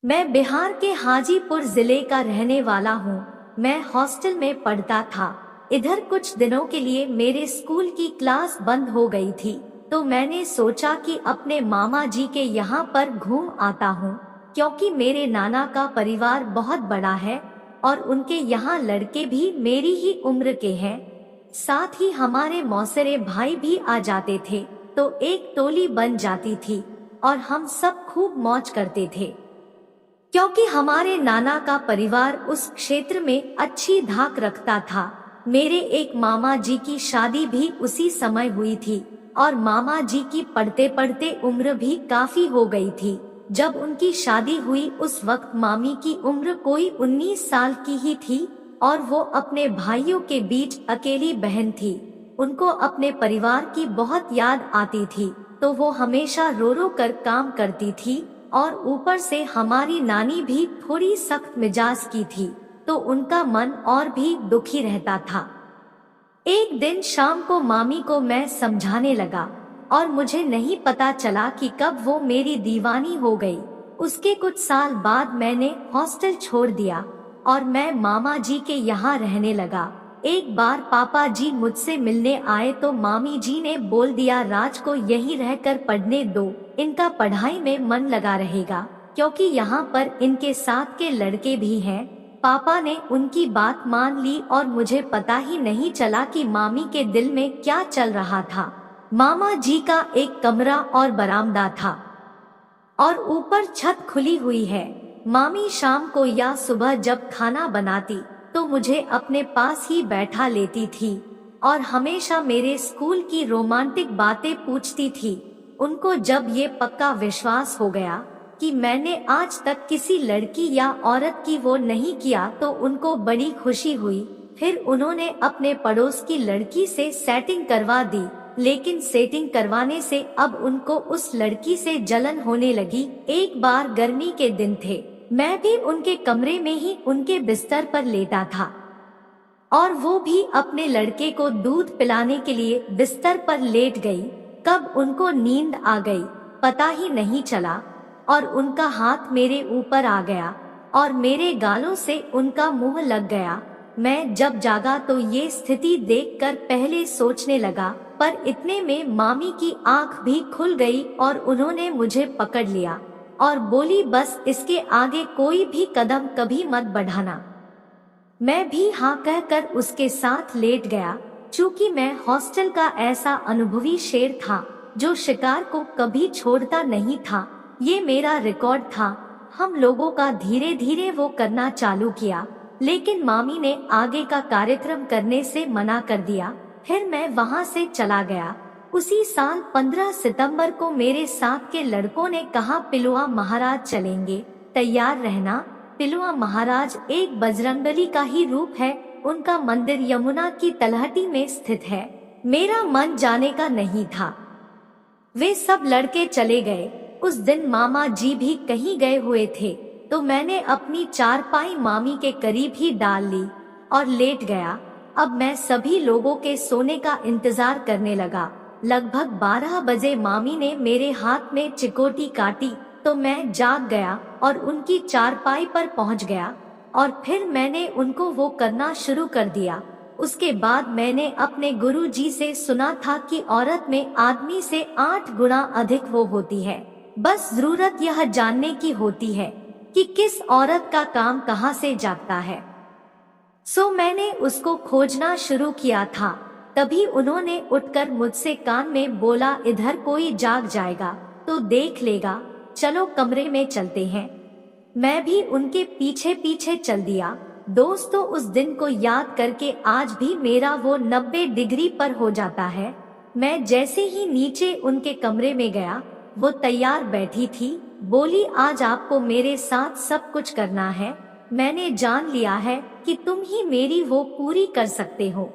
मैं बिहार के हाजीपुर जिले का रहने वाला हूँ। मैं हॉस्टल में पढ़ता था। इधर कुछ दिनों के लिए मेरे स्कूल की क्लास बंद हो गई थी, तो मैंने सोचा कि अपने मामा जी के यहाँ पर घूम आता हूँ, क्योंकि मेरे नाना का परिवार बहुत बड़ा है और उनके यहाँ लड़के भी मेरी ही उम्र के हैं। साथ ही हमारे मौसेरे भाई भी आ जाते थे, तो एक टोली बन जाती थी और हम सब खूब मौज करते थे। क्योंकि हमारे नाना का परिवार उस क्षेत्र में अच्छी धाक रखता था। मेरे एक मामा जी की शादी भी उसी समय हुई थी और मामा जी की पढ़ते पढ़ते उम्र भी काफी हो गई थी। जब उनकी शादी हुई उस वक्त मामी की उम्र कोई 19 साल की ही थी और वो अपने भाइयों के बीच अकेली बहन थी। उनको अपने परिवार की बहुत याद आती थी, तो वो हमेशा रो रो कर काम करती थी और ऊपर से हमारी नानी भी थोड़ी सख्त मिजाज की थी, तो उनका मन और भी दुखी रहता था। एक दिन शाम को मामी को मैं समझाने लगा और मुझे नहीं पता चला कि कब वो मेरी दीवानी हो गई। उसके कुछ साल बाद मैंने हॉस्टल छोड़ दिया और मैं मामा जी के यहाँ रहने लगा। एक बार पापा जी मुझसे मिलने आए तो मामी जी ने बोल दिया, राज को यहीं रहकर पढ़ने दो, इनका पढ़ाई में मन लगा रहेगा, क्योंकि यहाँ पर इनके साथ के लड़के भी हैं। पापा ने उनकी बात मान ली और मुझे पता ही नहीं चला कि मामी के दिल में क्या चल रहा था। मामा जी का एक कमरा और बरामदा था और ऊपर छत खुली हुई है। मामी शाम को या सुबह जब खाना बनाती तो मुझे अपने पास ही बैठा लेती थी और हमेशा मेरे स्कूल की रोमांटिक बातें पूछती थी। उनको जब ये पक्का विश्वास हो गया कि मैंने आज तक किसी लड़की या औरत की वो नहीं किया, तो उनको बड़ी खुशी हुई। फिर उन्होंने अपने पड़ोस की लड़की से सेटिंग करवा दी, लेकिन सेटिंग करवाने से अब उनको उस लड़की से जलन होने लगी। एक बार गर्मी के दिन थे, मैं भी उनके कमरे में ही उनके बिस्तर पर लेटा था और वो भी अपने लड़के को दूध पिलाने के लिए बिस्तर पर लेट गई। कब उनको नींद आ गई पता ही नहीं चला और उनका हाथ मेरे ऊपर आ गया और मेरे गालों से उनका मुंह लग गया। मैं जब जागा तो ये स्थिति देखकर पहले सोचने लगा, पर इतने में मामी की आंख भी खुल गई और उन्होंने मुझे पकड़ लिया और बोली, बस इसके आगे कोई भी कदम कभी मत बढ़ाना। मैं भी हाँ कहकर उसके साथ लेट गया। चूंकि मैं हॉस्टल का ऐसा अनुभवी शेर था जो शिकार को कभी छोड़ता नहीं था, ये मेरा रिकॉर्ड था। हम लोगों का धीरे धीरे वो करना चालू किया, लेकिन मामी ने आगे का कार्यक्रम करने से मना कर दिया। फिर मैं वहाँ से चला गया। उसी साल 15 सितंबर को मेरे साथ के लड़कों ने कहा, पिलुआ महाराज चलेंगे, तैयार रहना। पिलुआ महाराज एक बजरंगबली का ही रूप है। उनका मंदिर यमुना की तलहटी में स्थित है। मेरा मन जाने का नहीं था। वे सब लड़के चले गए। उस दिन मामा जी भी कहीं गए हुए थे, तो मैंने अपनी चारपाई मामी के करीब ही डाल ली और लेट गया। अब मैं सभी लोगों के सोने का इंतजार करने लगा। लगभग 12 बजे मामी ने मेरे हाथ में चिकोटी काटी, तो मैं जाग गया और उनकी चारपाई पर पहुंच गया और फिर मैंने उनको वो करना शुरू कर दिया। उसके बाद मैंने अपने गुरुजी से सुना था कि औरत में आदमी से 8 गुना अधिक वो होती है। बस जरूरत यह जानने की होती है कि किस औरत का काम कहाँ से जागता है। सो मैंने उसको खोजना शुरू किया था। तभी उन्होंने उठकर मुझसे कान में बोला, इधर कोई जाग जाएगा तो देख लेगा, चलो कमरे में चलते हैं। मैं भी उनके पीछे पीछे चल दिया। दोस्तों, उस दिन को याद करके आज भी मेरा वो 90 डिग्री पर हो जाता है। मैं जैसे ही नीचे उनके कमरे में गया, वो तैयार बैठी थी। बोली, आज आपको मेरे साथ सब कुछ करना है। मैंने जान लिया है कि तुम ही मेरी वो पूरी कर सकते हो।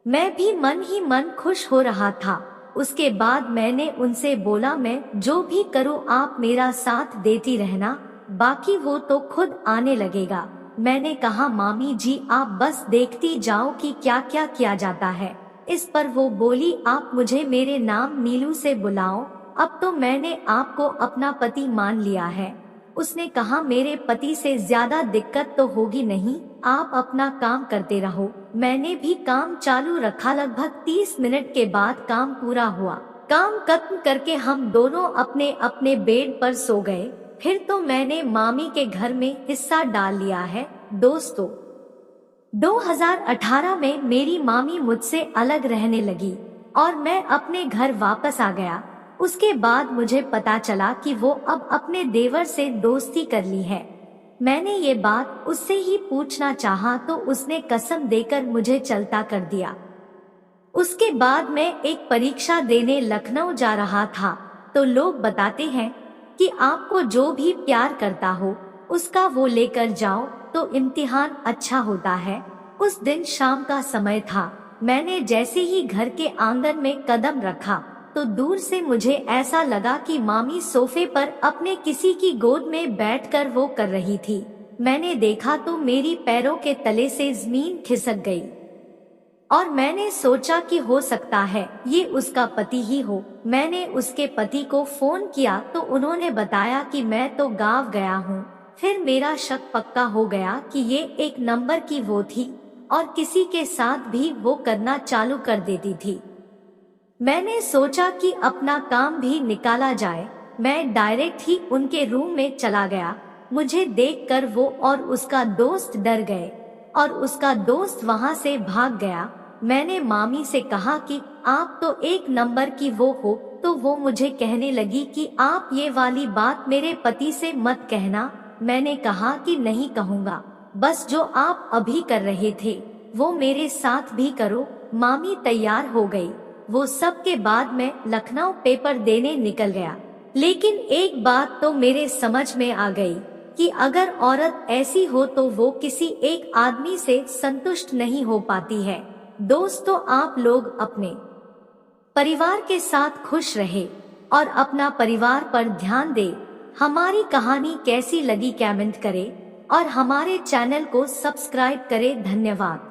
मैं भी मन ही मन खुश हो रहा था। उसके बाद मैंने उनसे बोला, मैं जो भी करूँ आप मेरा साथ देती रहना, बाकी वो तो खुद आने लगेगा। मैंने कहा, मामी जी आप बस देखती जाओ कि क्या क्या किया जाता है। इस पर वो बोली, आप मुझे मेरे नाम नीलू से बुलाओ, अब तो मैंने आपको अपना पति मान लिया है। उसने कहा, मेरे पति से ज्यादा दिक्कत तो होगी नहीं, आप अपना काम करते रहो। मैंने भी काम चालू रखा। लगभग 30 मिनट के बाद काम पूरा हुआ। काम खत्म करके हम दोनों अपने अपने बेड पर सो गए। फिर तो मैंने मामी के घर में हिस्सा डाल लिया है। दोस्तों, 2018 में मेरी मामी मुझसे अलग रहने लगी और मैं अपने घर वापस आ गया। उसके बाद मुझे पता चला कि वो अब अपने देवर से दोस्ती कर ली है। मैंने ये बात उससे ही पूछना चाहा तो उसने कसम देकर मुझे चलता कर दिया। उसके बाद मैं एक परीक्षा देने लखनऊ जा रहा था तो लोग बताते हैं कि आपको जो भी प्यार करता हो उसका वो लेकर जाओ तो इम्तिहान अच्छा होता है। उस दिन शाम का समय था। मैंने जैसे ही घर के आंगन में कदम रखा तो दूर से मुझे ऐसा लगा कि मामी सोफे पर अपने किसी की गोद में बैठकर वो कर रही थी। मैंने देखा तो मेरी पैरों के तले से जमीन खिसक गई और मैंने सोचा कि हो सकता है ये उसका पति ही हो। मैंने उसके पति को फोन किया तो उन्होंने बताया कि मैं तो गाँव गया हूँ। फिर मेरा शक पक्का हो गया कि ये एक नंबर की वो थी और किसी के साथ भी वो करना चालू कर देती थी। मैंने सोचा कि अपना काम भी निकाला जाए। मैं डायरेक्ट ही उनके रूम में चला गया। मुझे देखकर वो और उसका दोस्त डर गए और उसका दोस्त वहां से भाग गया। मैंने मामी से कहा कि आप तो एक नंबर की वो हो, तो वो मुझे कहने लगी कि आप ये वाली बात मेरे पति से मत कहना। मैंने कहा कि नहीं कहूँगा, बस जो आप अभी कर रहे थे वो मेरे साथ भी करो। मामी तैयार हो गई। वो सब के बाद मैं लखनऊ पेपर देने निकल गया। लेकिन एक बात तो मेरे समझ में आ गई कि अगर औरत ऐसी हो तो वो किसी एक आदमी से संतुष्ट नहीं हो पाती है। दोस्तों, आप लोग अपने परिवार के साथ खुश रहे और अपना परिवार पर ध्यान दें। हमारी कहानी कैसी लगी कमेंट करें और हमारे चैनल को सब्सक्राइब करें। धन्यवाद।